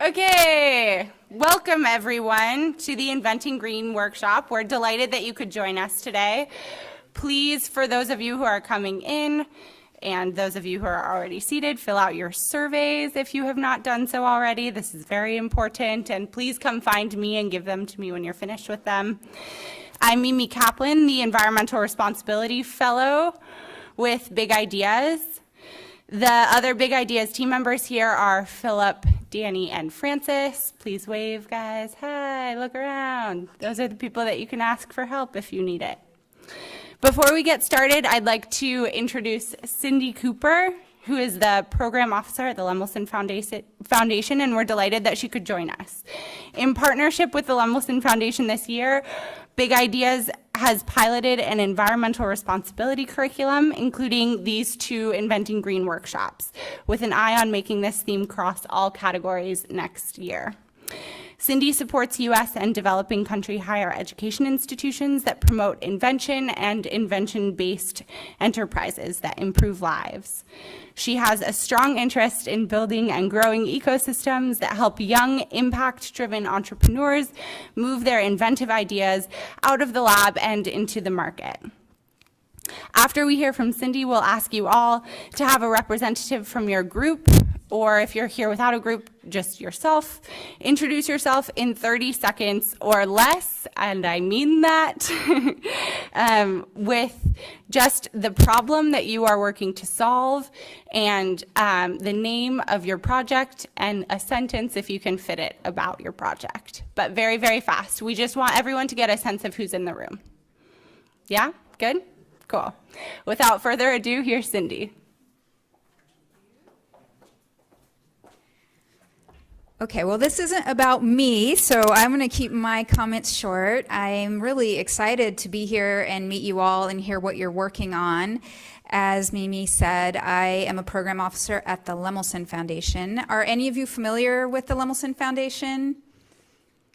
Okay, welcome everyone to the Inventing Green workshop. We're delighted that you could join us today. Please, for those of you who are coming in and those of you who are already seated, fill out your surveys if you have not done so already. This is very important, and please come find me and give them to me when you're finished with them. I'm Mimi Kaplan, the Environmental Responsibility Fellow with Big Ideas. The other Big Ideas team members here are Philip, Danny, and Francis. Please wave, guys. Hi, look around. Those are the people that you can ask for help if you need it. Before we get started, I'd like to introduce Cindy Cooper, who is the program officer at the Lemelson Foundation, and we're delighted that she could join us. In partnership with the Lemelson Foundation this year, Big Ideas has piloted an environmental responsibility curriculum, including these two Inventing Green workshops, with an eye on making this theme cross all categories next year. Cindy supports U.S. and developing country higher education institutions that promote invention and invention-based enterprises that improve lives. She has a strong interest in building and growing ecosystems that help young, impact-driven entrepreneurs move their inventive ideas out of the lab and into the market. After we hear from Cindy, we'll ask you all to have a representative from your group, or if you're here without a group, just yourself. Introduce yourself in 30 seconds or less, and I mean that, with just the problem that you are working to solve and the name of your project and a sentence, if you can fit it, about your project. But very, very fast. We just want everyone to get a sense of who's in the room. Yeah? Good? Cool. Without further ado, here's Cindy. Okay, well, this isn't about me, so I'm going to keep my comments short. I'm really excited to be here and meet you all and hear what you're working on. As Mimi said, I am a program officer at the Lemelson Foundation. Are any of you familiar with the Lemelson Foundation?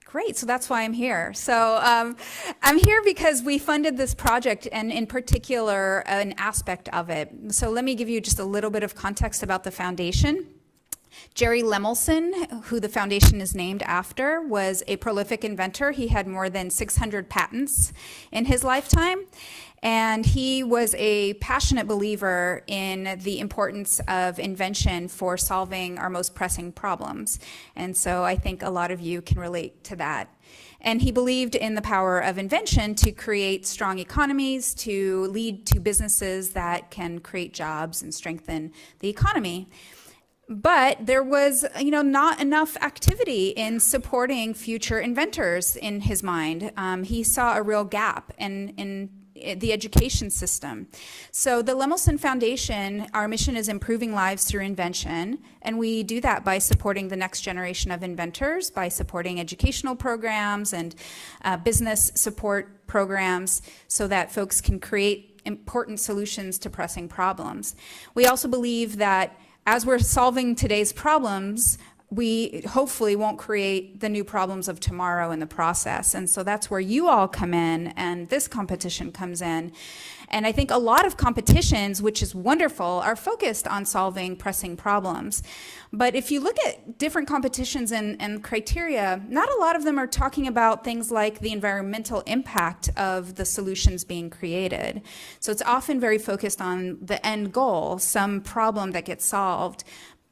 Great, so that's why I'm here. So I'm here because we funded this project, and in particular, an aspect of it. So let me give you just a little bit of context about the foundation. Jerry Lemelson, who the foundation is named after, was a prolific inventor. He had more than 600 patents in his lifetime, and he was a passionate believer in the importance of invention for solving our most pressing problems. And so I think a lot of you can relate to that. And he believed in the power of invention to create strong economies, to lead to businesses that can create jobs and strengthen the economy. But there was, not enough activity in supporting future inventors in his mind. He saw a real gap in the education system. So the Lemelson Foundation, our mission is improving lives through invention, and we do that by supporting the next generation of inventors, by supporting educational programs and business support programs so that folks can create important solutions to pressing problems. We also believe that as we're solving today's problems, we hopefully won't create the new problems of tomorrow in the process. And so that's where you all come in and this competition comes in. And I think a lot of competitions, which is wonderful, are focused on solving pressing problems. But if you look at different competitions and criteria, not a lot of them are talking about things like the environmental impact of the solutions being created. So it's often very focused on the end goal, some problem that gets solved.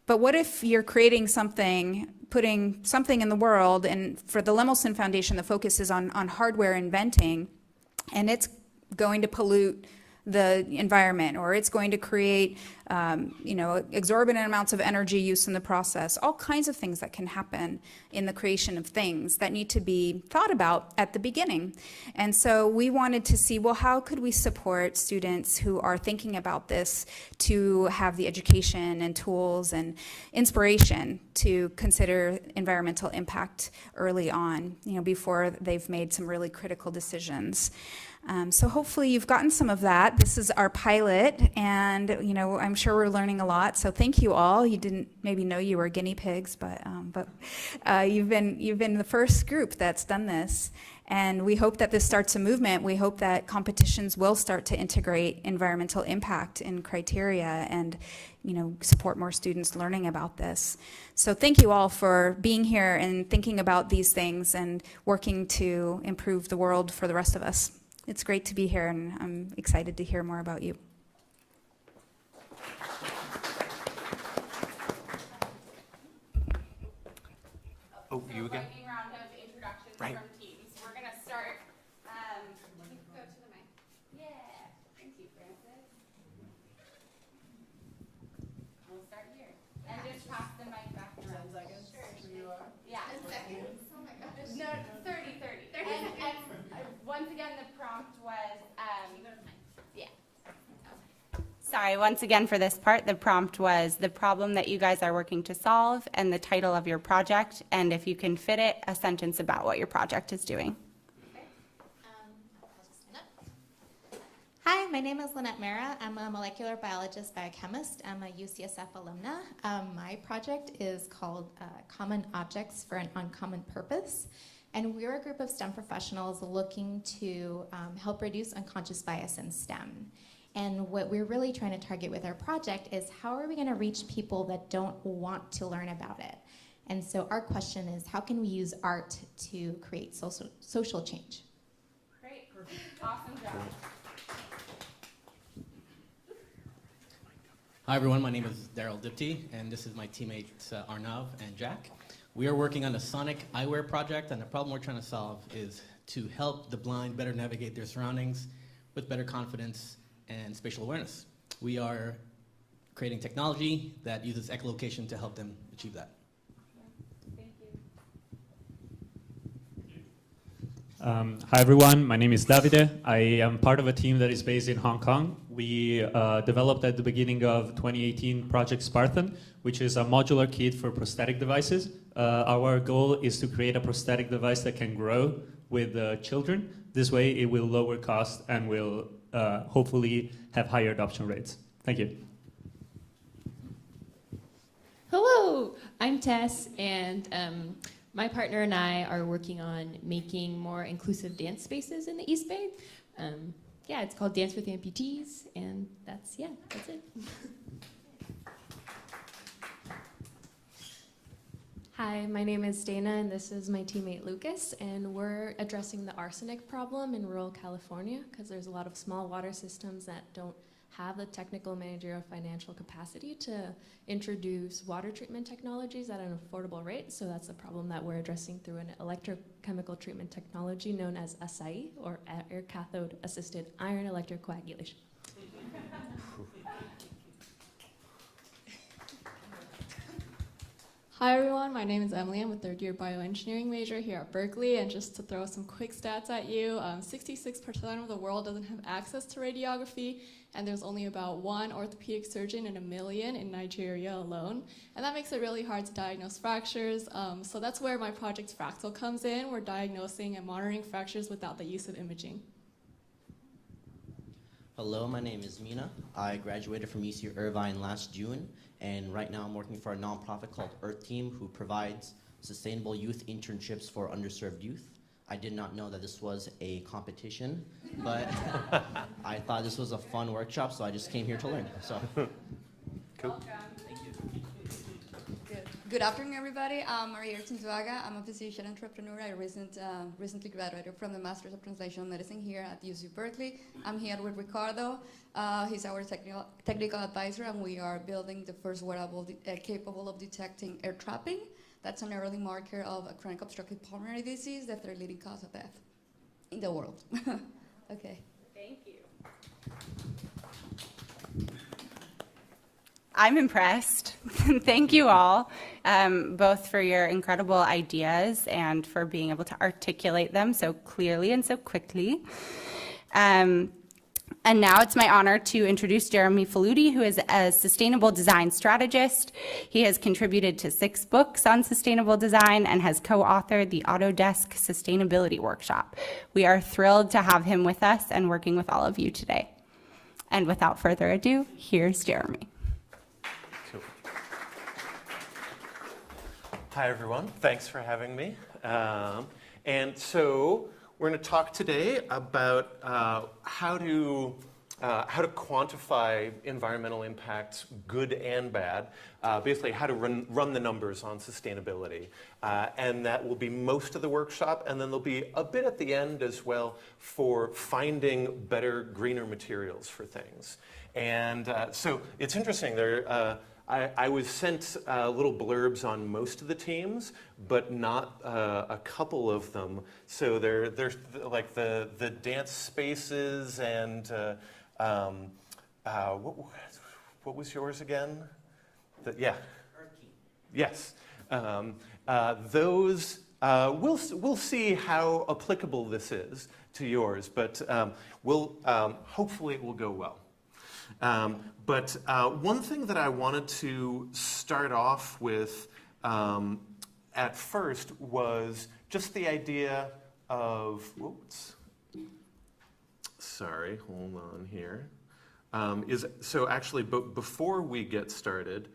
But what if you're creating something, putting something in the world, and for the Lemelson Foundation, the focus is on hardware inventing, and it's going to pollute the environment, or it's going to create exorbitant amounts of energy use in the process, all kinds of things that can happen in the creation of things that need to be thought about at the beginning. And so we wanted to see, well, how could we support students who are thinking about this to have the education and tools and inspiration to consider environmental impact early on, before they've made some really critical decisions. So hopefully you've gotten some of that. This is our pilot, and I'm sure we're learning a lot. So thank you all. You didn't maybe know you were guinea pigs, but you've been the first group that's done this, and we hope that this starts a movement. We hope that competitions will start to integrate environmental impact in criteria and support more students learning about this. So thank you all for being here and thinking about these things and working to improve the world for the rest of us. It's great to be here, and I'm excited to hear more about you. Oh, you again? Lightning round of introductions Right. from teams. We're going to start. You can go to the mic. Yeah. Thank you, Francis. We'll start here. And just pass the mic back around. 10 seconds? Sure. Yeah. 10 seconds. Oh my gosh. No, 30. And once again, the prompt was, yeah. Sorry, once again for this part, the prompt was the problem that you guys are working to solve and the title of your project, and if you can fit it, a sentence about what your project is doing. Hi, my name is Lynette Mera. I'm a molecular biologist biochemist. I'm a UCSF alumna. My project is called Common Objects for an Uncommon Purpose. And we're a group of STEM professionals looking to help reduce unconscious bias in STEM. And what we're really trying to target with our project is how are we going to reach people that don't want to learn about it? And so our question is, how can we use art to create social change? Great. Awesome job. Hi everyone, my name is Daryl Dipty, and this is my teammates Arnav and Jack. We are working on a sonic eyewear project, and the problem we're trying to solve is to help the blind better navigate their surroundings with better confidence and spatial awareness. We are creating technology that uses echolocation to help them achieve that. Thank you. Hi everyone, my name is Davide. I am part of a team that is based in Hong Kong. We developed at the beginning of 2018 Project Spartan, which is a modular kit for prosthetic devices. Our goal is to create a prosthetic device that can grow with children. This way it will lower cost and will hopefully have higher adoption rates. Thank you. Hello, I'm Tess, and my partner and I are working on making more inclusive dance spaces in the East Bay. Yeah, it's called Dance with Amputees, and that's it. Hi, my name is Dana, and this is my teammate Lucas, and we're addressing the arsenic problem in rural California because there's a lot of small water systems that don't have the technical, managerial, financial capacity to introduce water treatment technologies at an affordable rate. So that's a problem that we're addressing through an electrochemical treatment technology known as ACAI, or air cathode assisted iron electrocoagulation. Hi everyone, my name is Emily. I'm a third-year bioengineering major here at Berkeley, and just to throw some quick stats at you, 66% of the world doesn't have access to radiography, and there's only about 1 orthopedic surgeon in 1 million in Nigeria alone, and that makes it really hard to diagnose fractures, so that's where my project Fractal comes in. We're diagnosing and monitoring fractures without the use of imaging. Hello, my name is Mina. I graduated from UC Irvine last June, and right now I'm working for a nonprofit called Earth Team, who provides sustainable youth internships for underserved youth. I did not know that this was a competition, but I thought this was a fun workshop, so I just came here to learn. So, Cool. thank you. Good afternoon, everybody. I'm Maria Tintuaga. I'm a physician entrepreneur. I recently graduated from the Masters of Translational Medicine here at UC Berkeley. I'm here with Ricardo. He's our technical advisor, and we are building the first wearable capable of detecting air trapping. That's an early marker of a chronic obstructive pulmonary disease, the third leading cause of death in the world. Okay. Thank you. I'm impressed. Thank you all, both for your incredible ideas and for being able to articulate them so clearly and so quickly. And now it's my honor to introduce Jeremy Faludi, who is a sustainable design strategist. He has contributed to 6 books on sustainable design and has co-authored the Autodesk Sustainability Workshop. We are thrilled to have him with us and working with all of you today. And without further ado, here's Jeremy. Cool. Hi, everyone. Thanks for having me. And so we're going to talk today about how to quantify environmental impacts, good and bad, basically how to run the numbers on sustainability. And that will be most of the workshop, and then there'll be a bit at the end as well for finding better, greener materials for things. And so it's interesting. I was sent little blurbs on most of the teams, but not a couple of them. So there's like the dance spaces and what was yours again? Yeah. Yes. Those we'll see how applicable this is to yours, but hopefully it will go well. But one thing that I wanted to start off with at first was just the idea of, sorry, hold on here. So actually, before we get started,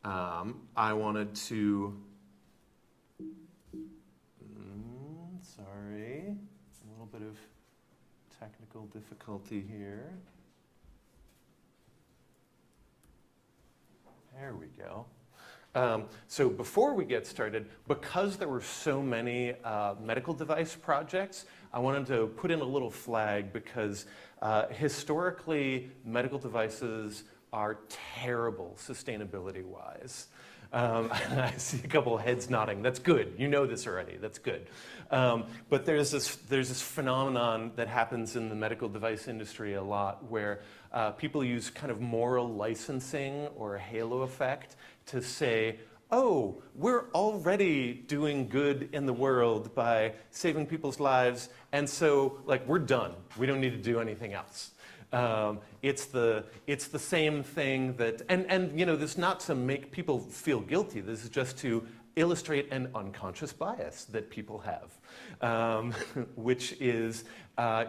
I wanted to, sorry, a little bit of technical difficulty here. There we go. So before we get started, because there were so many medical device projects, I wanted to put in a little flag because historically, medical devices are terrible sustainability-wise. I see a couple of heads nodding. That's good. You know this already. That's good. But there's this phenomenon that happens in the medical device industry a lot where people use kind of moral licensing or a halo effect to say, oh, we're already doing good in the world by saving people's lives, and so like we're done. We don't need to do anything else. It's the same thing that, and you know, this is not to make people feel guilty. This is just to illustrate an unconscious bias that people have, which is,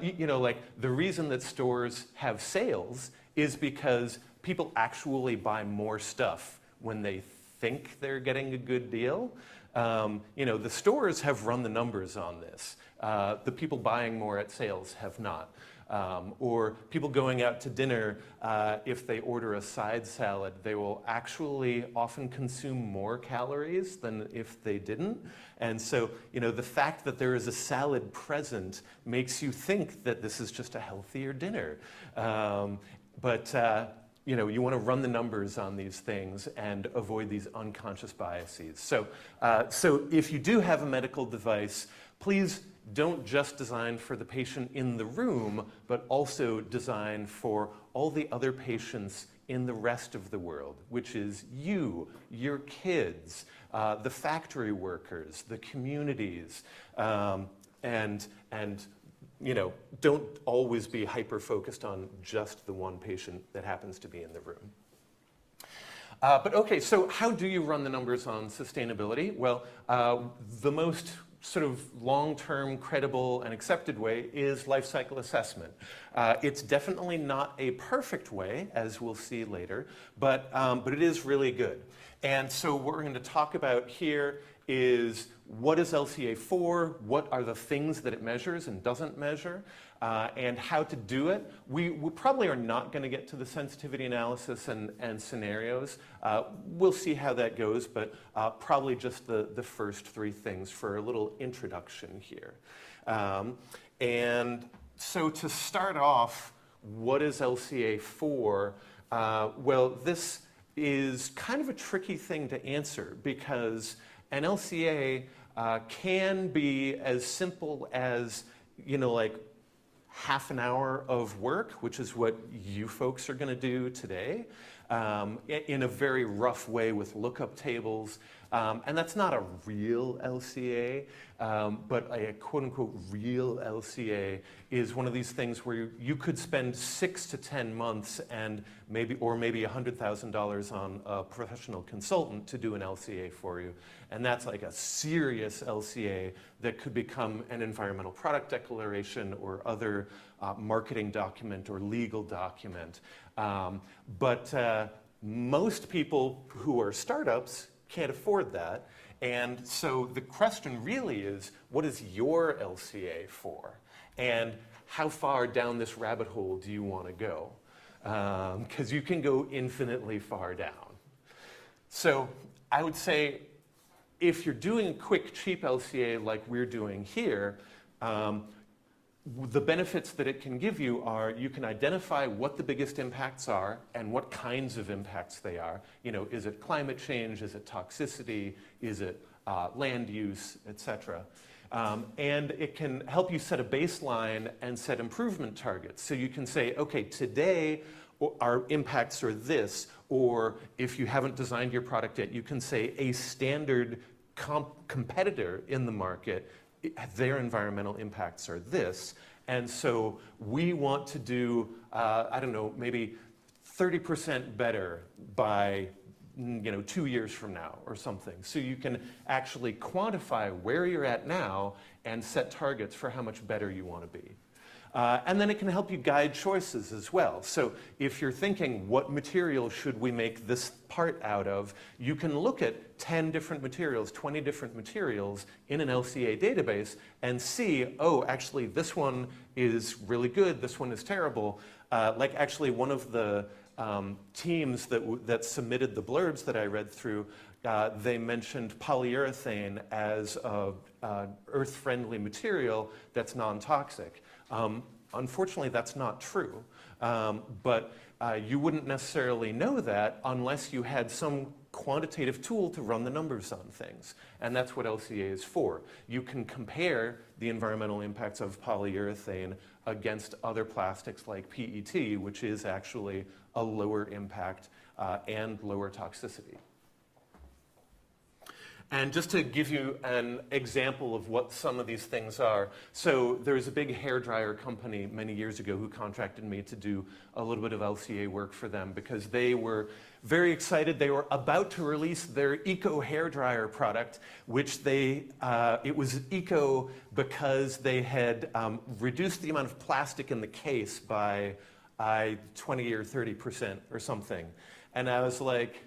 you know, like the reason that stores have sales is because people actually buy more stuff when they think they're getting a good deal. You know, the stores have run the numbers on this. The people buying more at sales have not. Or people going out to dinner, if they order a side salad, they will actually often consume more calories than if they didn't. And so, you know, the fact that there is a salad present makes you think that this is just a healthier dinner. You know, you want to run the numbers on these things and avoid these unconscious biases. So, if you do have a medical device, please don't just design for the patient in the room, but also design for all the other patients in the rest of the world, which is you, your kids, the factory workers, the communities, and you know, don't always be hyper-focused on just the one patient that happens to be in the room. But okay, so how do you run the numbers on sustainability? Well, the most sort of long-term, credible, and accepted way is life cycle assessment. It's definitely not a perfect way, as we'll see later, but it is really good. And so what we're going to talk about here is what is LCA for, what are the things that it measures and doesn't measure, and how to do it. We probably are not going to get to the sensitivity analysis and scenarios. We'll see how that goes, but probably just the first 3 things for a little introduction here. And so to start off, what is LCA for? Well, this is kind of a tricky thing to answer because an LCA can be as simple as, you know, like half an hour of work, which is what you folks are going to do today. in a very rough way with lookup tables. And that's not a real LCA, but a quote-unquote real LCA is one of these things where you could spend 6 to 10 months and maybe $100,000 on a professional consultant to do an LCA for you. And that's like a serious LCA that could become an environmental product declaration or other marketing document or legal document. But most people who are startups can't afford that. And so the question really is, what is your LCA for? And how far down this rabbit hole do you want to go? Because you can go infinitely far down. So I would say if you're doing a quick, cheap LCA like we're doing here, the benefits that it can give you are you can identify what the biggest impacts are and what kinds of impacts they are. You know, is it climate change? Is it toxicity? Is it land use, et cetera? And it can help you set a baseline and set improvement targets. So you can say, okay, today our impacts are this, or if you haven't designed your product yet, you can say a standard competitor in the market, their environmental impacts are this. And so we want to do, I don't know, maybe 30% better by 2 years from now or something. So you can actually quantify where you're at now and set targets for how much better you want to be. And then it can help you guide choices as well. So if you're thinking, what material should we make this part out of, you can look at 10 different materials, 20 different materials in an LCA database and see, oh, actually this one is really good, this one is terrible. Like actually one of the teams that submitted the blurbs that I read through, they mentioned polyurethane as an earth-friendly material that's non-toxic. Unfortunately, that's not true, but you wouldn't necessarily know that unless you had some quantitative tool to run the numbers on things, and that's what LCA is for. You can compare the environmental impacts of polyurethane against other plastics like PET, which is actually a lower impact and lower toxicity. And just to give you an example of what some of these things are, so there was a big hairdryer company many years ago who contracted me to do a little bit of LCA work for them because they were very excited. They were about to release their eco hairdryer product, which it was eco because they had reduced the amount of plastic in the case by 20 or 30% or something. And I was like,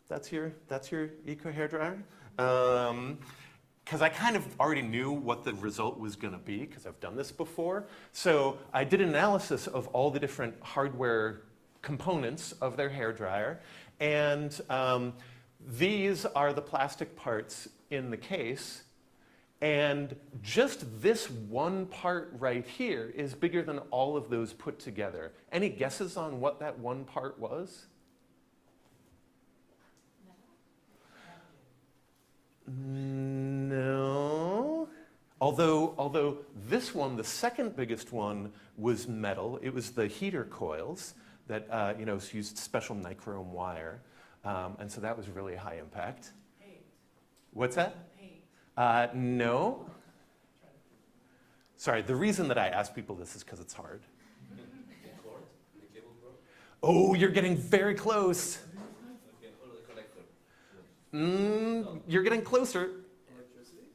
That's your eco hairdryer? Because I kind of already knew what the result was going to be because I've done this before. So I did an analysis of all the different hardware components of their hairdryer. And these are the plastic parts in the case. And just this one part right here is bigger than all of those put together. Any guesses on what that one part was? No. Although this one, the second biggest one, was metal. It was the heater coils that used special nichrome wire, and so that was really high impact. Paint. What's that? Paint. No. Sorry. The reason that I ask people this is because it's hard. Oh, you're getting very close. You're getting closer. Electricity?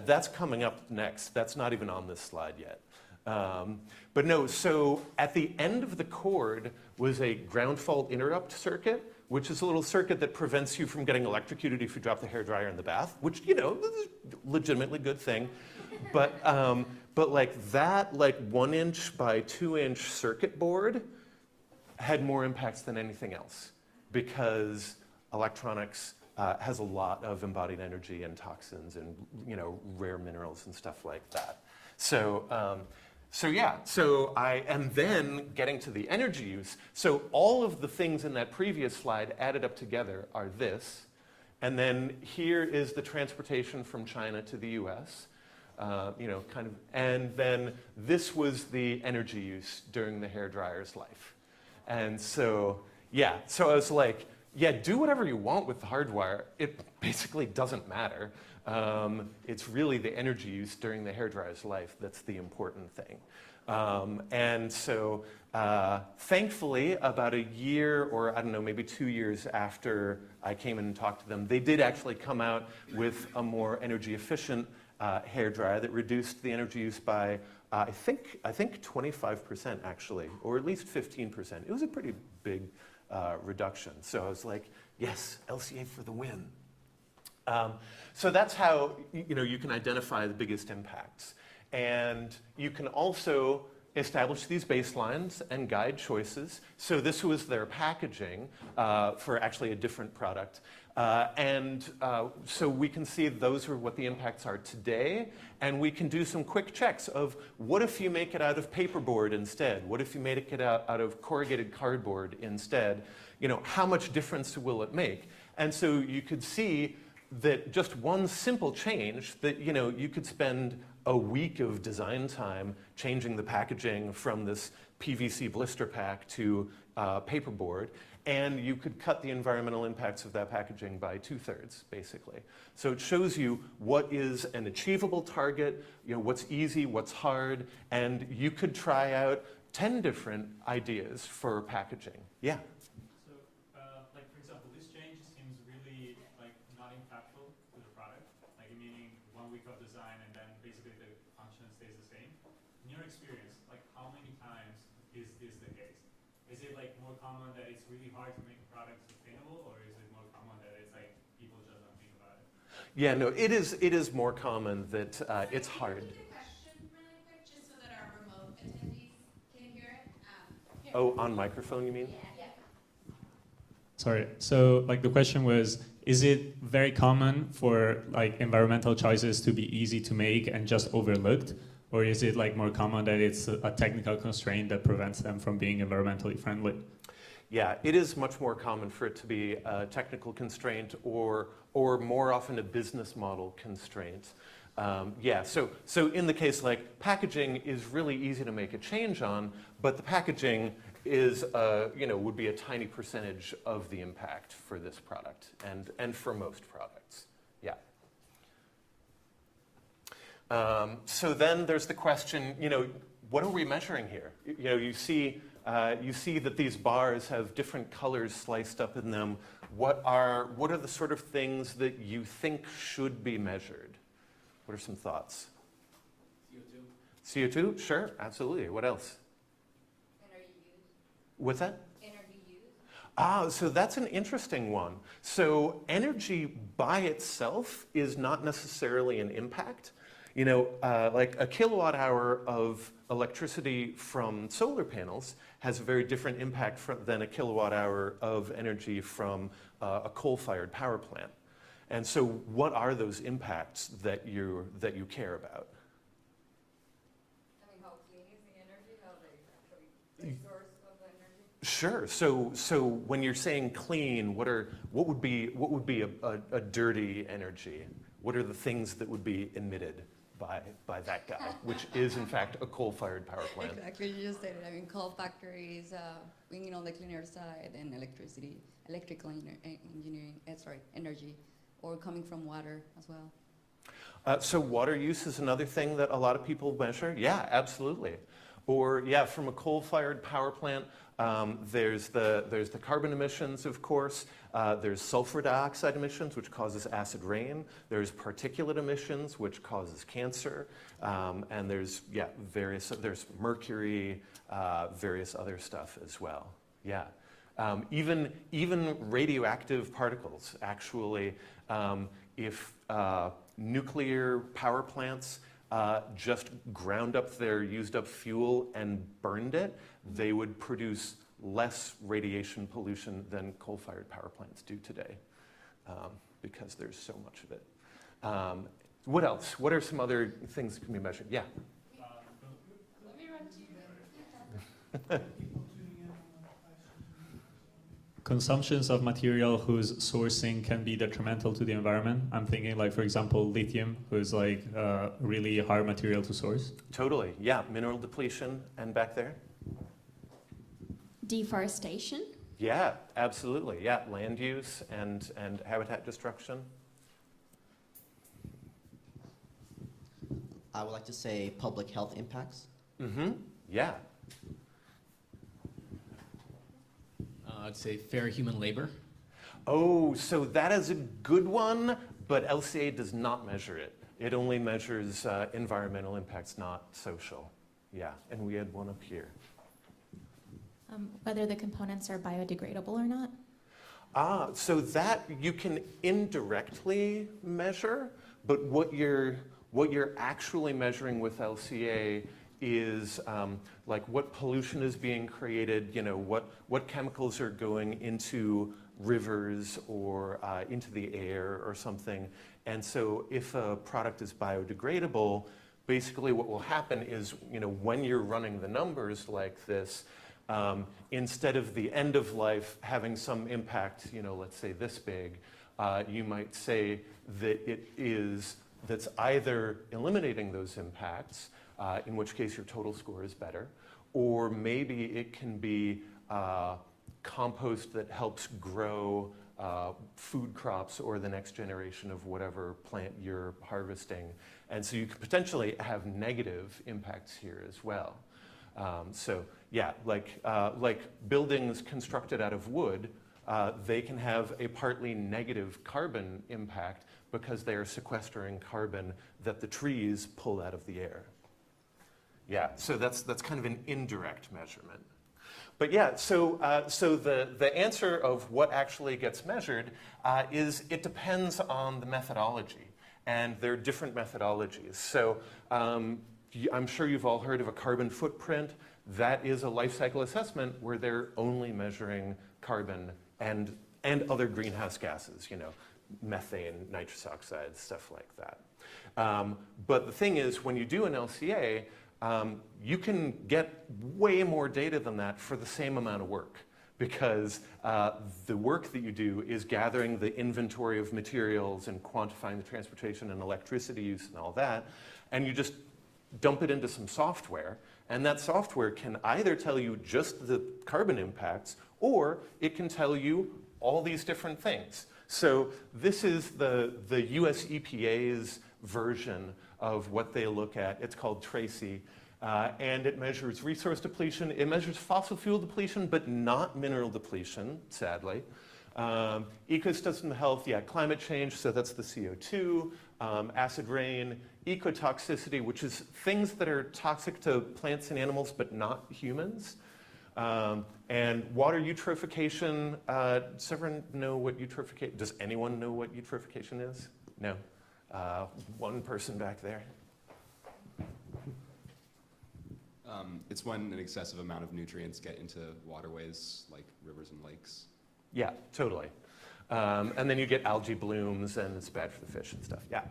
That's coming up next. That's not even on this slide yet. But no, so at the end of the cord was a ground fault interrupt circuit, which is a little circuit that prevents you from getting electrocuted if you drop the hairdryer in the bath, which, is a legitimately good thing. But like that, 1 inch by 2 inch circuit board had more impacts than anything else because electronics has a lot of embodied energy and toxins and rare minerals and stuff like that. And then getting to the energy use. So all of the things in that previous slide added up together are this, and then here is the transportation from China to the U.S. kind of, and then this was the energy use during the hairdryer's life. And so, yeah, so I was like, yeah, do whatever you want with the hardwire. It basically doesn't matter. It's really the energy use during the hairdryer's life that's the important thing. And so, thankfully, about a year or I don't know, maybe 2 years after I came in and talked to them, they did actually come out with a more energy efficient hairdryer that reduced the energy use by, I think 25% actually, or at least 15%. It was a pretty big reduction. So I was like, yes, LCA for the win. So that's how you can identify the biggest impacts. And you can also establish these baselines and guide choices. So this was their packaging for actually a different product. So we can see those are what the impacts are today, and we can do some quick checks of what if you make it out of paperboard instead? What if you made it out of corrugated cardboard instead? How much difference will it make? And so you could see that just one simple change that, you could spend a week of design time changing the packaging from this PVC blister pack to paperboard, and you could cut the environmental impacts of that packaging by 2/3, basically. So it shows you what is an achievable target, what's easy, what's hard, and you could try out 10 different ideas for packaging. Yeah? So, like for example, this change seems really like not impactful to the product, like meaning 1 week of design and then basically the function stays the same. In your experience, like how many times is this the case? Is it like more common that it's really hard to make a product sustainable, or is it more common that it's like people just don't think about it? Yeah, no, it is more common that it's hard. Can you repeat the question really quick, just so that our remote attendees can hear it? Oh, on microphone, you mean? Yeah. Sorry. So, like the question was, is it very common for like environmental choices to be easy to make and just overlooked? Or is it like more common that it's a technical constraint that prevents them from being environmentally friendly? Yeah, it is much more common for it to be a technical constraint or more often a business model constraint. Yeah, so in the case like packaging is really easy to make a change on, but the packaging is would be a tiny percentage of the impact for this product and for most products. Yeah. So then there's the question, what are we measuring here? You see that these bars have different colors sliced up in them. What are the sort of things that you think should be measured? What are some thoughts? CO2. CO2? Sure, absolutely. What else? Energy use. What's that? Energy use. So that's an interesting one. So energy by itself is not necessarily an impact. Like a kilowatt hour of electricity from solar panels has a very different impact than a kilowatt hour of energy from a coal-fired power plant. And so what are those impacts that you care about? I mean, how clean is the energy? How they actually the source of the energy? Sure. So when you're saying clean, what would be a dirty energy? What are the things that would be emitted by that guy, which is in fact a coal-fired power plant? Exactly, you just stated. I mean, coal factories, being on the cleaner side, and electrical engineering, energy, or coming from water as well. So water use is another thing that a lot of people measure. Yeah, absolutely. Or yeah, from a coal-fired power plant, there's the carbon emissions, of course. There's sulfur dioxide emissions, which causes acid rain. There's particulate emissions, which causes cancer. And there's there's mercury, various other stuff as well. Yeah. Even radioactive particles, actually, if nuclear power plants just ground up their used up fuel and burned it, they would produce less radiation pollution than coal-fired power plants do today, because there's so much of it. What else? What are some other things that can be measured? Yeah? Let me run to you. consumptions of material whose sourcing can be detrimental to the environment. I'm thinking like, for example, lithium, who's like a really hard material to source. Totally, yeah, mineral depletion, and back there? Deforestation. Yeah, absolutely, yeah, land use and habitat destruction. I would like to say public health impacts. Mm-hmm, yeah. I'd say fair human labor. Oh, so that is a good one, but LCA does not measure it. It only measures environmental impacts, not social. Yeah, and we had one up here. Whether the components are biodegradable or not. So that you can indirectly measure, but what you're actually measuring with LCA is like what pollution is being created, you know, what chemicals are going into rivers or into the air or something. And so if a product is biodegradable, basically what will happen is, you know, when you're running the numbers like this, instead of the end of life having some impact, you know, let's say this big, you might say that that's either eliminating those impacts, in which case your total score is better, or maybe it can be compost that helps grow food crops or the next generation of whatever plant you're harvesting. And so you could potentially have negative impacts here as well. So yeah, like buildings constructed out of wood, they can have a partly negative carbon impact because they are sequestering carbon that the trees pull out of the air. Yeah, so that's kind of an indirect measurement. But yeah, so the answer of what actually gets measured is it depends on the methodology, and there are different methodologies. So I'm sure you've all heard of a carbon footprint. That is a life cycle assessment where they're only measuring carbon and other greenhouse gases, you know, methane, nitrous oxide, stuff like that. But the thing is, when you do an LCA, you can get way more data than that for the same amount of work, because the work that you do is gathering the inventory of materials and quantifying the transportation and electricity use and all that, and you just dump it into some software, and that software can either tell you just the carbon impacts, or it can tell you all these different things. So this is the US EPA's version of what they look at. It's called Tracy, and it measures resource depletion. It measures fossil fuel depletion, but not mineral depletion, sadly. Ecosystem health, yeah, climate change, so that's the CO2, acid rain, ecotoxicity, which is things that are toxic to plants and animals, but not humans. And water eutrophication, does everyone know what eutrophication, does anyone know what eutrophication is? No. One person back there. It's when an excessive amount of nutrients get into waterways like rivers and lakes. Yeah, totally. And then you get algae blooms, and it's bad for the fish and stuff, yeah.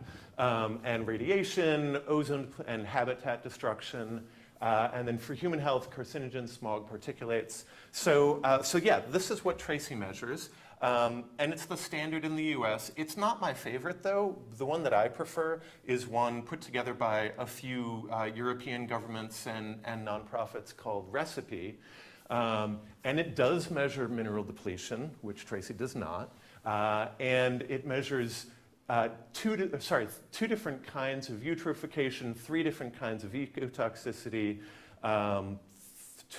And radiation, ozone and habitat destruction, and then for human health, carcinogens, smog, particulates. So yeah, this is what Tracy measures, and it's the standard in the US. It's not my favorite, though. The one that I prefer is one put together by a few European governments and nonprofits called Recipe. And it does measure mineral depletion, which Tracy does not. And it measures two different kinds of eutrophication, 3 different kinds of ecotoxicity,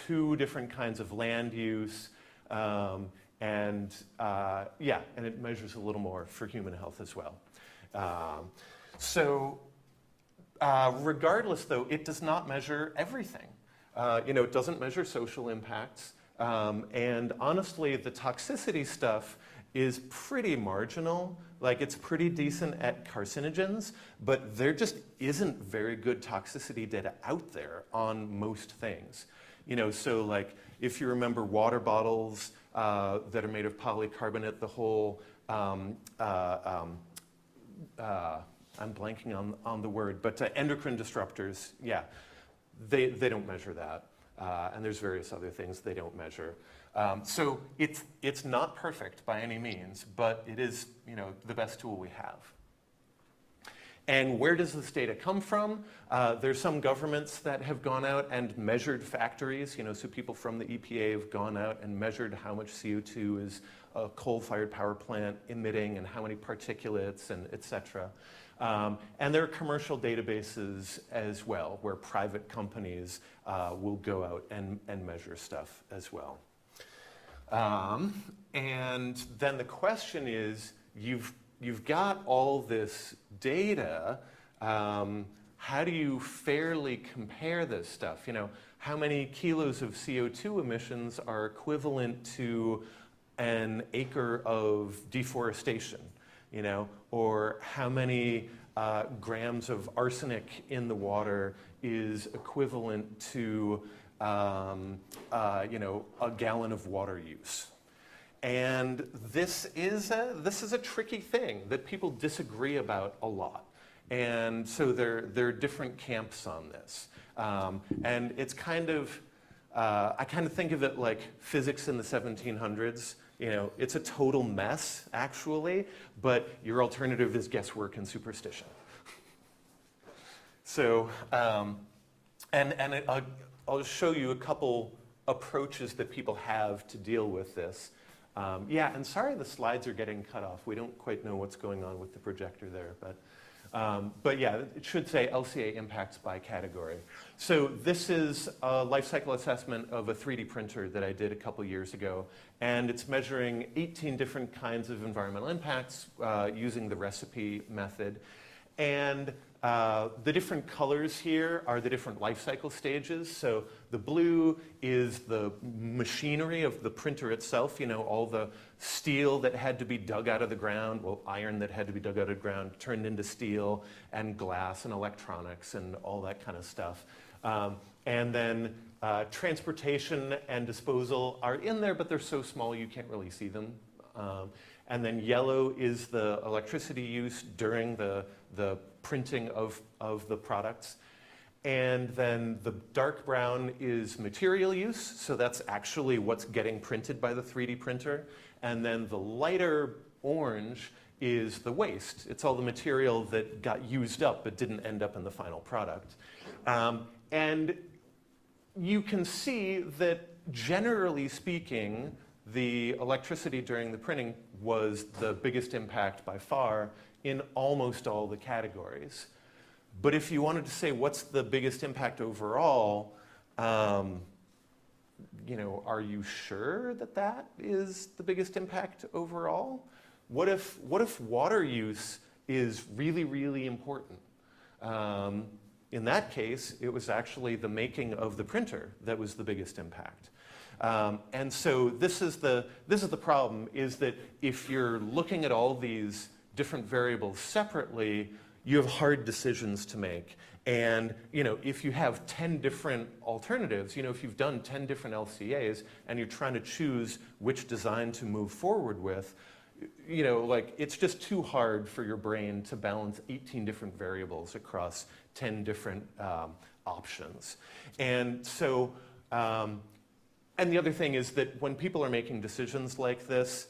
2 different kinds of land use, and it measures a little more for human health as well. Regardless, though, it does not measure everything. It doesn't measure social impacts. And honestly, the toxicity stuff is pretty marginal. Like, it's pretty decent at carcinogens, but there just isn't very good toxicity data out there on most things. So like, if you remember water bottles that are made of polycarbonate, the whole, I'm blanking on the word, but endocrine disruptors, yeah, they don't measure that. And there's various other things they don't measure. So it's not perfect by any means, but it is, the best tool we have. And where does this data come from? There's some governments that have gone out and measured factories, so people from the EPA have gone out and measured how much CO2 is a coal-fired power plant emitting and how many particulates and et cetera. And there are commercial databases as well, where private companies will go out and measure stuff as well. And then the question is, you've got all this data, how do you fairly compare this stuff? How many kilos of CO2 emissions are equivalent to an acre of deforestation? Or how many grams of arsenic in the water is equivalent to a gallon of water use? And this is a tricky thing that people disagree about a lot. And so there are different camps on this. And it's kind of, I kind of think of it like physics in the 1700s. It's a total mess, actually, but your alternative is guesswork and superstition. So, I'll show you a couple approaches that people have to deal with this. Yeah, and sorry the slides are getting cut off. We don't quite know what's going on with the projector there, but yeah, it should say LCA impacts by category. So this is a life cycle assessment of a 3D printer that I did a couple years ago, and it's measuring 18 different kinds of environmental impacts using the recipe method. And the different colors here are the different life cycle stages. So the blue is the machinery of the printer itself, all the steel that had to be dug out of the ground, iron that had to be dug out of the ground, turned into steel, and glass and electronics and all that kind of stuff. And then transportation and disposal are in there, but they're so small you can't really see them. And then yellow is the electricity use during the printing of the products. And then the dark brown is material use, so that's actually what's getting printed by the 3D printer. And then the lighter orange is the waste. It's all the material that got used up but didn't end up in the final product. And you can see that generally speaking, the electricity during the printing was the biggest impact by far in almost all the categories. But if you wanted to say what's the biggest impact overall, are you sure that that is the biggest impact overall? What if water use is really, really important? In that case, it was actually the making of the printer that was the biggest impact. And so this is the problem, is that if you're looking at all these different variables separately, you have hard decisions to make. And if you have 10 different alternatives, if you've done 10 different LCAs and you're trying to choose which design to move forward with, it's just too hard for your brain to balance 18 different variables across 10 different options. And so, and the other thing is that when people are making decisions like this,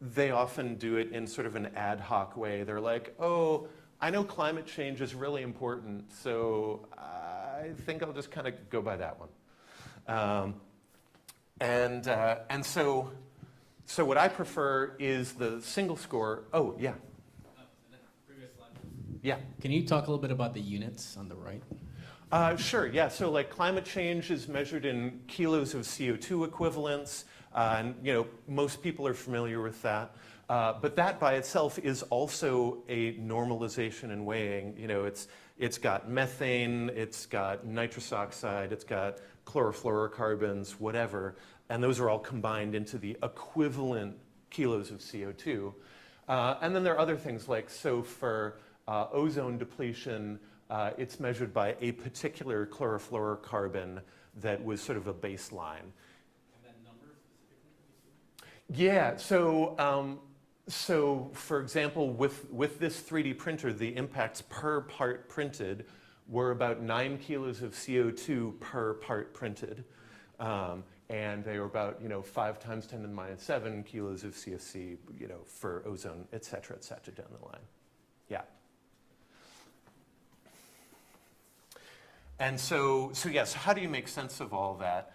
they often do it in sort of an ad hoc way. They're like, oh, I know climate change is really important, so I think I'll just kind of go by that one. And so what I prefer is the single score. Oh, yeah. Previous slide. Yeah. Can you talk a little bit about the units on the right? Sure, yeah. So like climate change is measured in kilos of CO2 equivalents. And most people are familiar with that. But that by itself is also a normalization in weighing. It's got methane, it's got nitrous oxide, it's got chlorofluorocarbons, whatever. And those are all combined into the equivalent kilos of CO2. And then there are other things like, so for ozone depletion, it's measured by a particular chlorofluorocarbon that was sort of a baseline. Yeah, so for example, with this 3D printer, the impacts per part printed were about 9 kilos of CO2 per part printed. and they were about 5 times 10 to the minus 7 kilos of CFC for ozone, et cetera, down the line. Yeah. And so yes, how do you make sense of all that?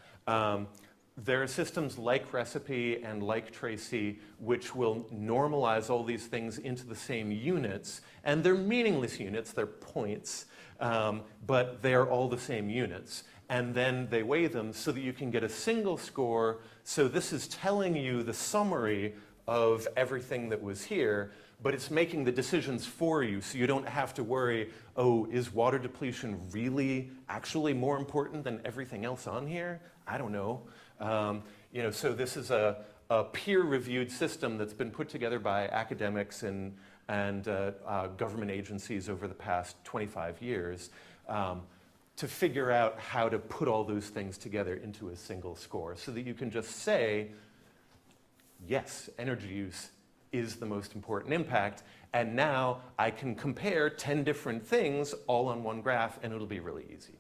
There are systems like Recipe and like Tracy which will normalize all these things into the same units, and they're meaningless units, they're points, but they're all the same units. And then they weigh them so that you can get a single score. So this is telling you the summary of everything that was here, but it's making the decisions for you, so you don't have to worry, oh, is water depletion really actually more important than everything else on here? I don't know. So this is a peer-reviewed system that's been put together by academics and government agencies over the past 25 years to figure out how to put all those things together into a single score so that you can just say, yes, energy use is the most important impact, and now I can compare 10 different things all on one graph, and it'll be really easy.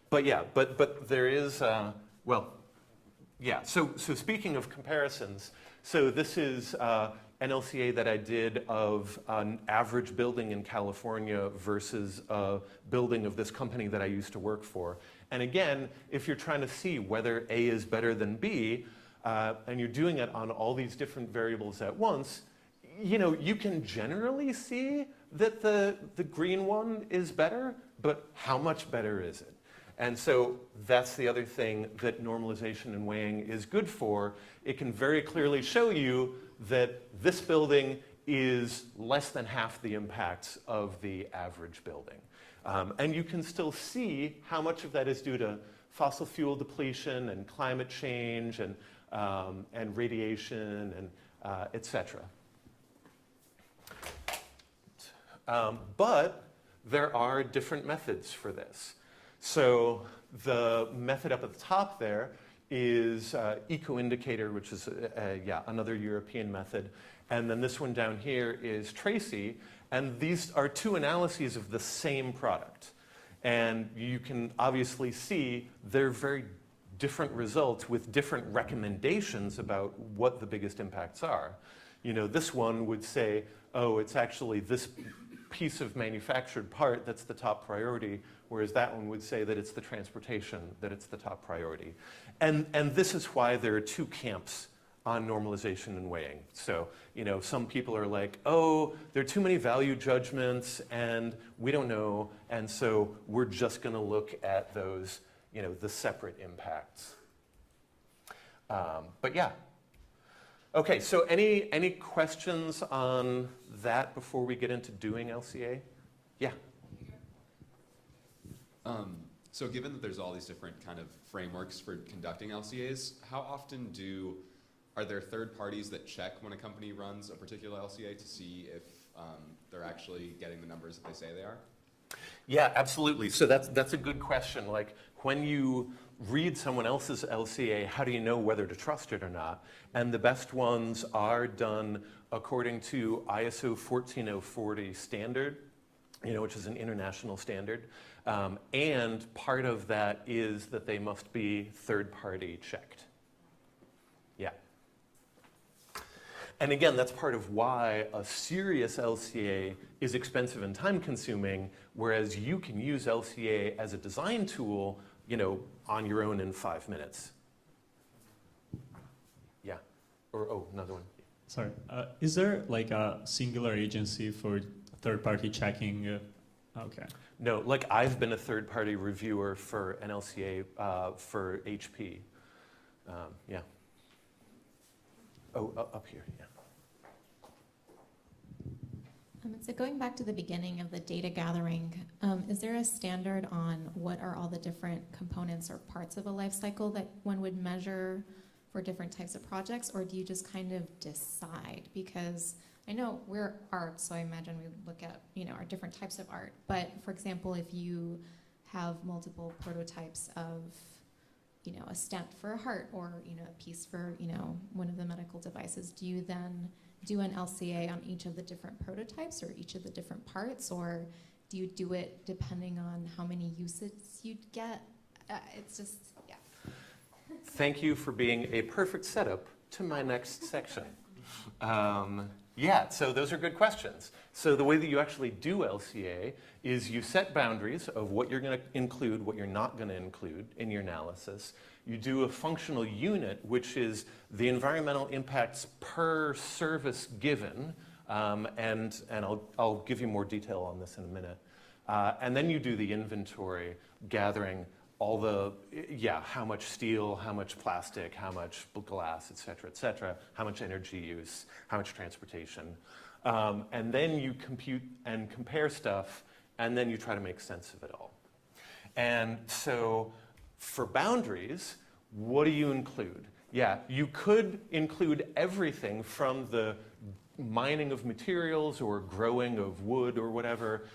But yeah, but there is, so speaking of comparisons, so this is an LCA that I did of an average building in California versus a building of this company that I used to work for. And again, if you're trying to see whether A is better than B, and you're doing it on all these different variables at once, you can generally see that the green one is better, but how much better is it? And so that's the other thing that normalization and weighing is good for. It can very clearly show you that this building is less than half the impacts of the average building. And you can still see how much of that is due to fossil fuel depletion and climate change and radiation and et cetera. But there are different methods for this. So the method up at the top there is Eco-Indicator, which is another European method. And then this one down here is Tracy. And these are two analyses of the same product. And you can obviously see they're very different results with different recommendations about what the biggest impacts are. This one would say, oh, it's actually this piece of manufactured part that's the top priority, whereas that one would say that it's the transportation, that it's the top priority. And this is why there are two camps on normalization and weighing. So, some people are like, oh, there are too many value judgments and we don't know, and so we're just gonna look at those, the separate impacts. But yeah. Okay, so any questions on that before we get into doing LCA? Yeah. So given that there's all these different kind of frameworks for conducting LCAs, how often are there third parties that check when a company runs a particular LCA to see if they're actually getting the numbers that they say they are? Yeah, absolutely. So that's a good question. Like when you read someone else's LCA, how do you know whether to trust it or not? And the best ones are done according to ISO 14040 standard, which is an international standard. And part of that is that they must be third-party checked. Yeah. And again, that's part of why a serious LCA is expensive and time-consuming, whereas you can use LCA as a design tool, on your own in 5 minutes. Yeah. Or, another one. Sorry. Is there like a singular agency for third-party checking? Okay. No, like I've been a third-party reviewer for an LCA for HP. Yeah. Oh, up here, yeah. So going back to the beginning of the data gathering, is there a standard on what are all the different components or parts of a life cycle that one would measure for different types of projects, or do you just kind of decide? Because I know we're art, so I imagine we look at our different types of art. But for example, if you have multiple prototypes of a stent for a heart or a piece for one of the medical devices, do you then do an LCA on each of the different prototypes or each of the different parts, or do you do it depending on how many uses you'd get? It's just, yeah. thank you for being a perfect setup to my next section. Yeah, so those are good questions. So the way that you actually do LCA is you set boundaries of what you're going to include, what you're not going to include in your analysis. You do a functional unit, which is the environmental impacts per service given, and I'll give you more detail on this in a minute. And then you do the inventory, gathering all the, how much steel, how much plastic, how much glass, et cetera, how much energy use, how much transportation. And then you compute and compare stuff, and then you try to make sense of it all. And so for boundaries, what do you include? Yeah, you could include everything from the mining of materials or growing of wood or whatever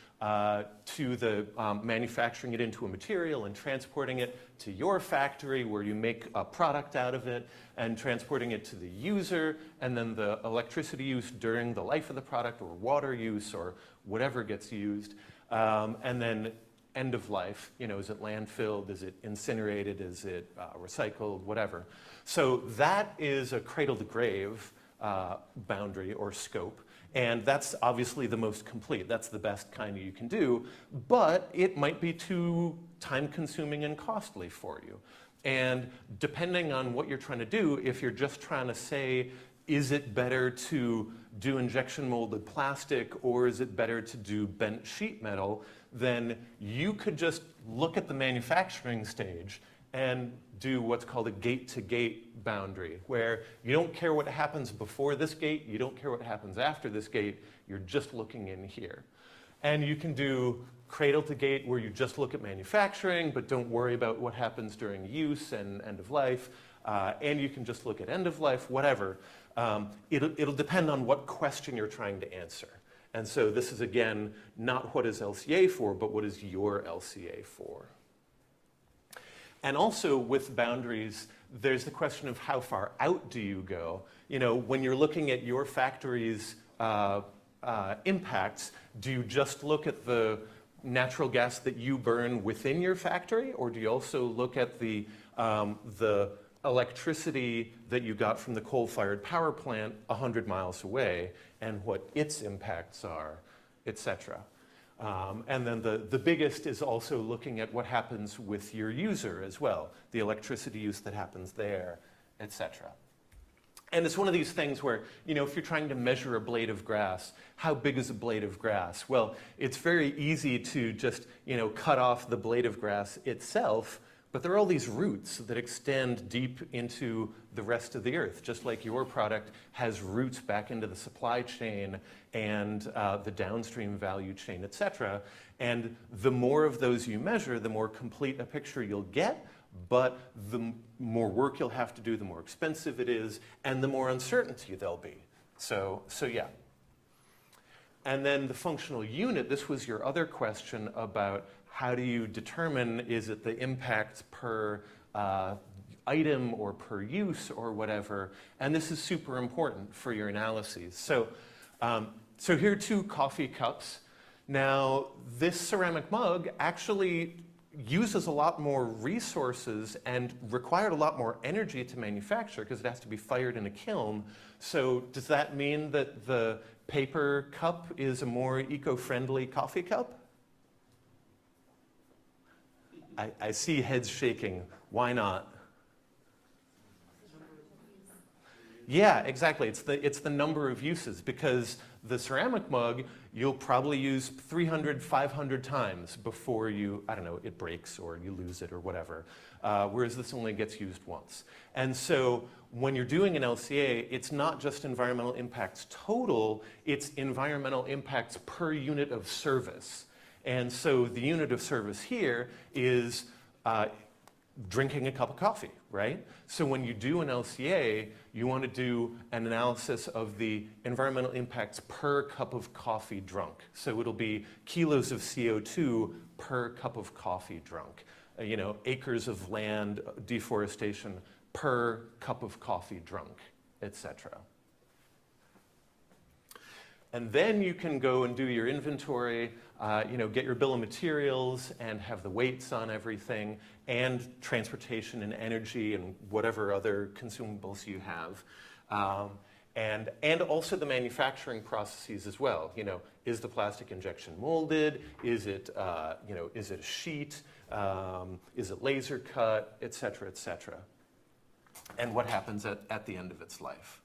to the manufacturing it into a material and transporting it to your factory where you make a product out of it and transporting it to the user, and then the electricity use during the life of the product or water use or whatever gets used, and then end of life, is it landfilled, is it incinerated, is it recycled, whatever. So that is a cradle to grave boundary or scope. And that's obviously the most complete. That's the best kind you can do, but it might be too time-consuming and costly for you. And depending on what you're trying to do, if you're just trying to say, is it better to do injection molded plastic or is it better to do bent sheet metal, then you could just look at the manufacturing stage and do what's called a gate-to-gate boundary, where you don't care what happens before this gate, you don't care what happens after this gate, you're just looking in here. And you can do cradle-to-gate, where you just look at manufacturing, but don't worry about what happens during use and end of life. And you can just look at end of life, whatever. It'll depend on what question you're trying to answer. And so this is, again, not what is LCA for, but what is your LCA for. And also with boundaries, there's the question of how far out do you go? When you're looking at your factory's impacts, do you just look at the natural gas that you burn within your factory, or do you also look at the electricity that you got from the coal-fired power plant 100 miles away and what its impacts are, et cetera? And then the biggest is also looking at what happens with your user as well, the electricity use that happens there, et cetera. And it's one of these things where, if you're trying to measure a blade of grass, how big is a blade of grass? Well, it's very easy to just, cut off the blade of grass itself, but there are all these roots that extend deep into the rest of the earth, just like your product has roots back into the supply chain and the downstream value chain, et cetera. And the more of those you measure, the more complete a picture you'll get, but the more work you'll have to do, the more expensive it is, and the more uncertainty there'll be. So yeah. And then the functional unit, this was your other question about how do you determine, is it the impact per item or per use or whatever? And this is super important for your analyses. So here are 2 coffee cups. Now, this ceramic mug actually uses a lot more resources and required a lot more energy to manufacture because it has to be fired in a kiln. So does that mean that the paper cup is a more eco-friendly coffee cup? I see heads shaking. Why not? Yeah, exactly. It's the number of uses, because the ceramic mug, you'll probably use 300, 500 times before it breaks or you lose it or whatever, whereas this only gets used once. And so when you're doing an LCA, it's not just environmental impacts total, it's environmental impacts per unit of service. And so the unit of service here is drinking a cup of coffee, right? So when you do an LCA, you want to do an analysis of the environmental impacts per cup of coffee drunk. So it'll be kilos of CO2 per cup of coffee drunk. Acres of land, deforestation per cup of coffee drunk, etc. And then you can go and do your inventory, get your bill of materials and have the weights on everything, and transportation and energy and whatever other consumables you have. And also the manufacturing processes as well. Is the plastic injection molded? Is it, is it a sheet? Is it laser cut, et cetera, et cetera? And what happens at the end of its life?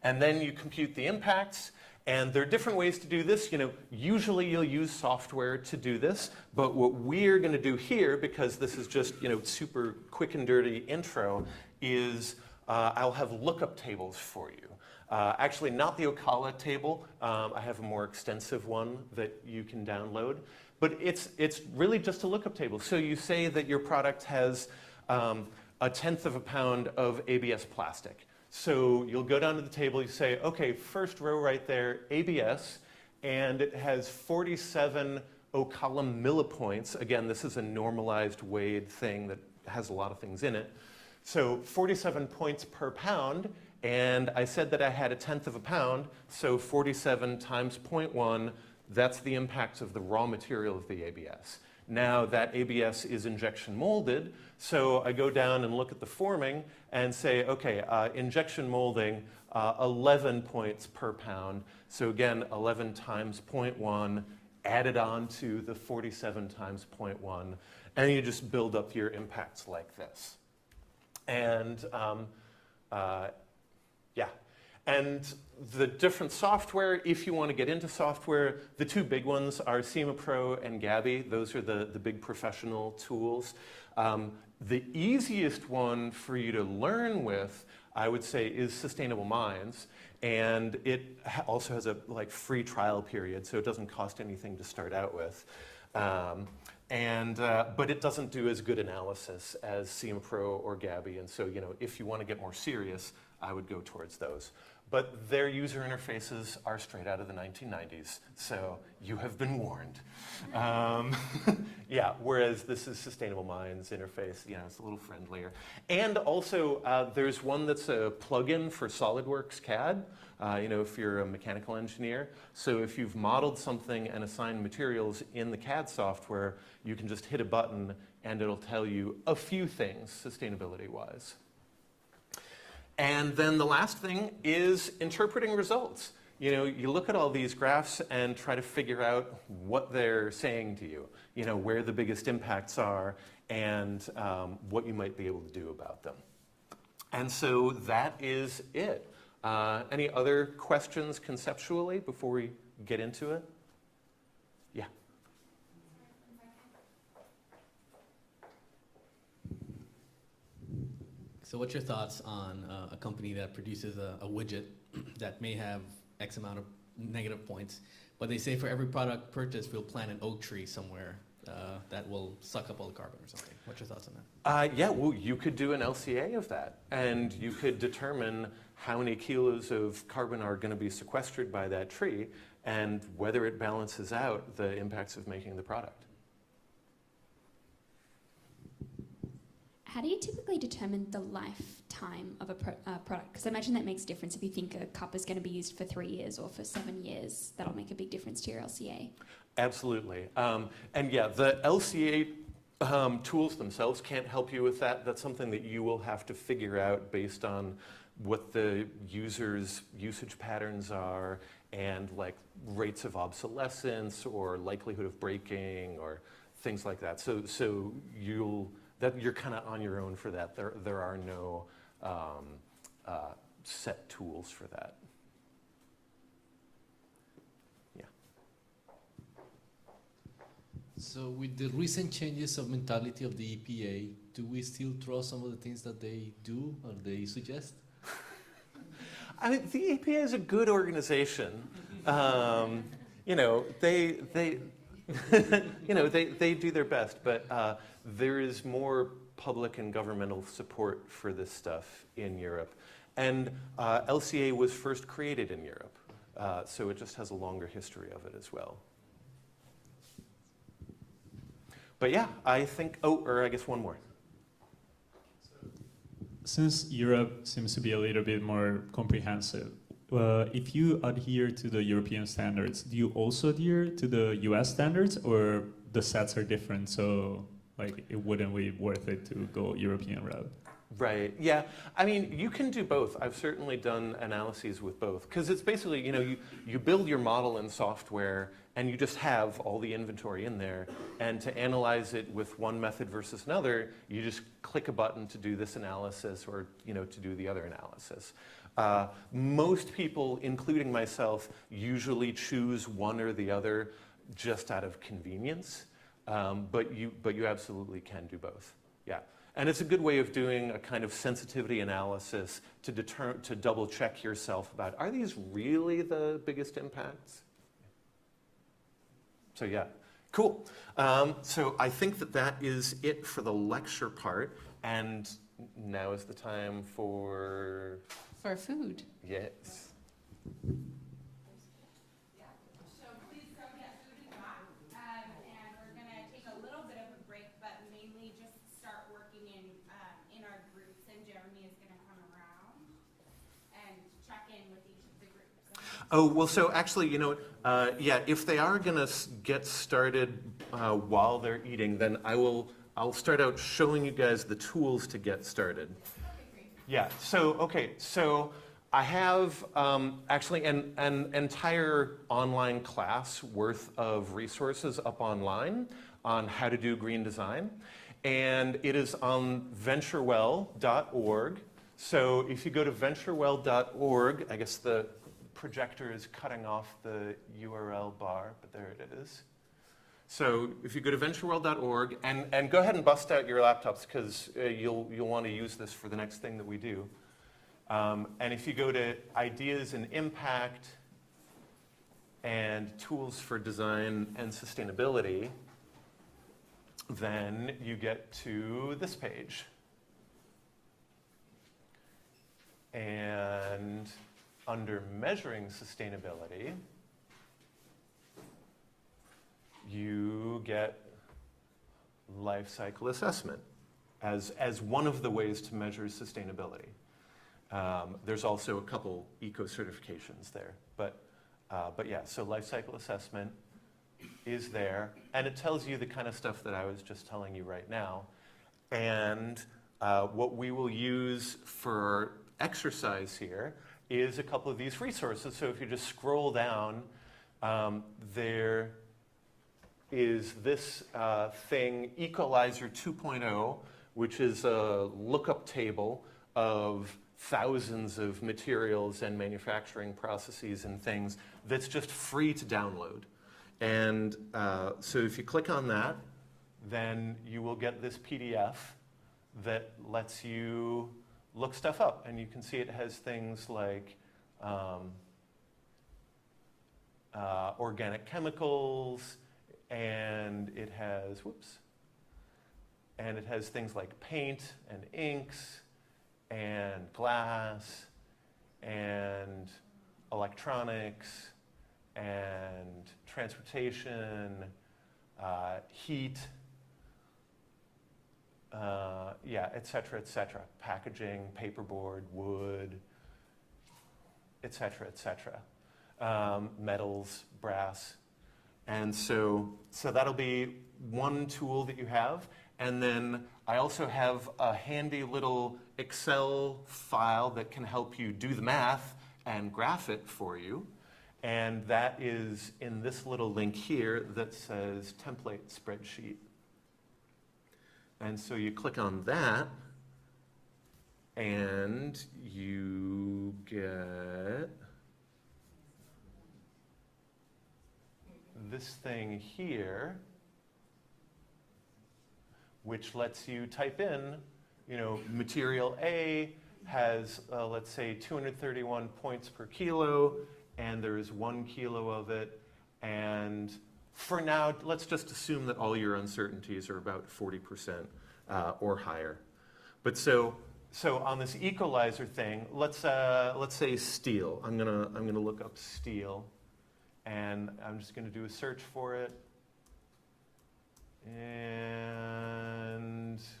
And then you compute the impacts, and there are different ways to do this. Usually you'll use software to do this, but what we're going to do here, because this is just super quick and dirty intro, is I'll have lookup tables for you. Actually, not the Ocala table. I have a more extensive one that you can download. But it's really just a lookup table. So you say that your product has 1/10 of a pound of ABS plastic. So you'll go down to the table, you say, okay, first row right there, ABS, and it has 47 Ocala millipoints. Again, this is a normalized weighed thing that has a lot of things in it. So 47 points per pound, and I said that I had 1/10 of a pound, so 47 times 0.1, that's the impacts of the raw material of the ABS. Now that ABS is injection molded, so I go down and look at the forming and say, okay, injection molding, 11 points per pound. So again, 11 times 0.1 added on to the 47 times 0.1, and you just build up your impacts like this. And and the different software, if you want to get into software, the two big ones are SEMA Pro and Gabby. Those are the big professional tools. The easiest one for you to learn with, I would say, is Sustainable Minds. And it also has a free trial period, so it doesn't cost anything to start out with. But it doesn't do as good analysis as SEMA Pro or Gabby. And so, if you want to get more serious, I would go towards those. But their user interfaces are straight out of the 1990s, so you have been warned. Whereas this is Sustainable Minds interface, it's a little friendlier. And also, there's one that's a plugin for SolidWorks CAD, if you're a mechanical engineer. So if you've modeled something and assigned materials in the CAD software, you can just hit a button and it'll tell you a few things sustainability-wise. And then the last thing is interpreting results. You look at all these graphs and try to figure out what they're saying to you, where the biggest impacts are and what you might be able to do about them. And so that is it. Any other questions conceptually before we get into it? Yeah. So what's your thoughts on a company that produces a widget that may have X amount of negative points, but they say for every product purchased, we'll plant an oak tree somewhere that will suck up all the carbon or something? What's your thoughts on that? Well, you could do an LCA of that, and you could determine how many kilos of carbon are going to be sequestered by that tree, and whether it balances out the impacts of making the product. How do you typically determine the lifetime of a product? Because I imagine that makes a difference. If you think a cup is going to be used for 3 years or for 7 years, that'll make a big difference to your LCA. Absolutely. And yeah, the LCA tools themselves can't help you with that. That's something that you will have to figure out based on what the user's usage patterns are and rates of obsolescence or likelihood of breaking or things like that. So you're kind of on your own for that. There are no set tools for that. Yeah. So with the recent changes of mentality of the EPA, do we still trust some of the things that they do or they suggest? I mean, the EPA is a good organization. They do their best, but there is more public and governmental support for this stuff in Europe. And LCA was first created in Europe, so it just has a longer history of it as well. But yeah, I think, I guess one more. Since Europe seems to be a little bit more comprehensive, if you adhere to the European standards, do you also adhere to the US standards, or the sets are different, so like it wouldn't be worth it to go European route? Right, yeah. I mean, you can do both. I've certainly done analyses with both, because it's basically, you build your model in software and you just have all the inventory in there, and to analyze it with one method versus another, you just click a button to do this analysis, or to do the other analysis. Most people, including myself, usually choose one or the other just out of convenience, but you absolutely can do both, yeah. And it's a good way of doing a kind of sensitivity analysis to double check yourself about, are these really the biggest impacts? So yeah, cool. So I think that is it for the lecture part, and now is the time for food. Yes. So please come get food and talk, and we're going to take a little bit of a break, but mainly just start working in our groups, and Jeremy is going to come around and check in with each of the groups. Oh, well, so actually, yeah, if they are going to get started while they're eating, then I'll start out showing you guys the tools to get started. Yeah, so I have actually an entire online class worth of resources up online on how to do green design, and it is on VentureWell.org. So if you go to VentureWell.org, I guess the projector is cutting off the URL bar, but there it is. So if you go to VentureWell.org, and go ahead and bust out your laptops, because you'll want to use this for the next thing that we do. And if you go to Ideas and Impact and Tools for Design and Sustainability, then you get to this page. And under Measuring Sustainability, you get life cycle assessment as one of the ways to measure sustainability. There's also a couple eco-certifications there, but yeah, so life cycle assessment is there, and it tells you the kind of stuff that I was just telling you right now. And what we will use for exercise here is a couple of these resources. So if you just scroll down, there is this thing, Equalizer 2.0, which is a lookup table of thousands of materials and manufacturing processes and things that's just free to download. And so if you click on that, then you will get this PDF that lets you look stuff up. And you can see it has things like organic chemicals, and it has, and it has things like paint and inks and glass and electronics and transportation, heat, yeah, et cetera, packaging, paperboard, wood, et cetera, metals, brass. And so that'll be one tool that you have. And then I also have a handy little Excel file that can help you do the math and graph it for you. And that is in this little link here that says template spreadsheet. And so you click on that, and you get this thing here, which lets you type in, material A has, let's say, 231 points per kilo, and there's 1 kilo of it. And for now, let's just assume that all your uncertainties are about 40% or higher. But so on this equalizer thing, let's say steel. I'm gonna look up steel, and I'm just gonna do a search for it. And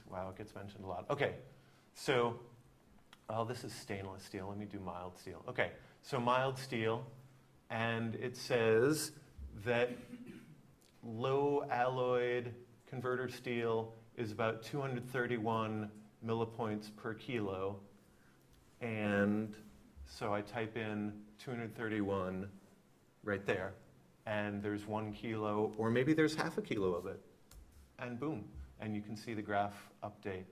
wow, it gets mentioned a lot. Okay, so this is stainless steel. Let me do mild steel. Okay, so mild steel, and it says that low alloyed converter steel is about 231 millipoints per kilo. And so I type in 231 right there, and there's 1 kilo, or maybe there's half a kilo of it, and boom, and you can see the graph update.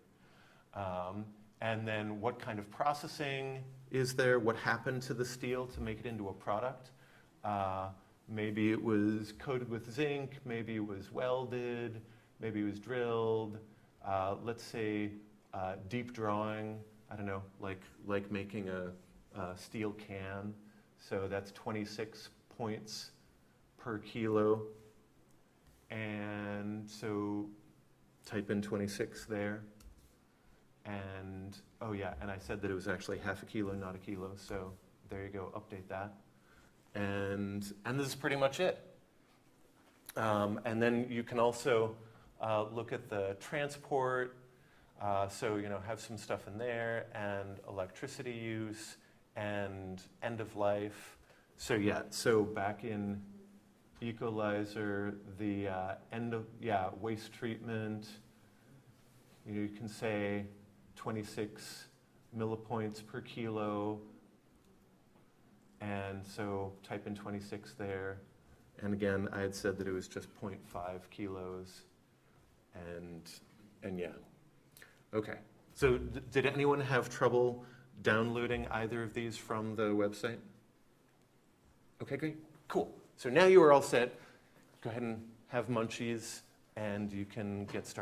And then what kind of processing is there? What happened to the steel to make it into a product? Maybe it was coated with zinc, maybe it was welded, maybe it was drilled. Let's say deep drawing, I don't know, like making a steel can. So that's 26 points per kilo. And so type in 26 there. And, oh yeah, and I said that it was actually half a kilo, not a kilo. So there you go, update that. And this is pretty much it. And then you can also look at the transport. So, have some stuff in there, and electricity use, and end of life. So yeah, so back in Equalizer, the waste treatment, you can say 26 millipoints per kilo, and so type in 26 there. And again, I had said that it was just 0.5 kilos, and yeah. Okay, so did anyone have trouble downloading either of these from the website? Okay, great, cool. So now you are all set. Go ahead and have munchies, and you can get started.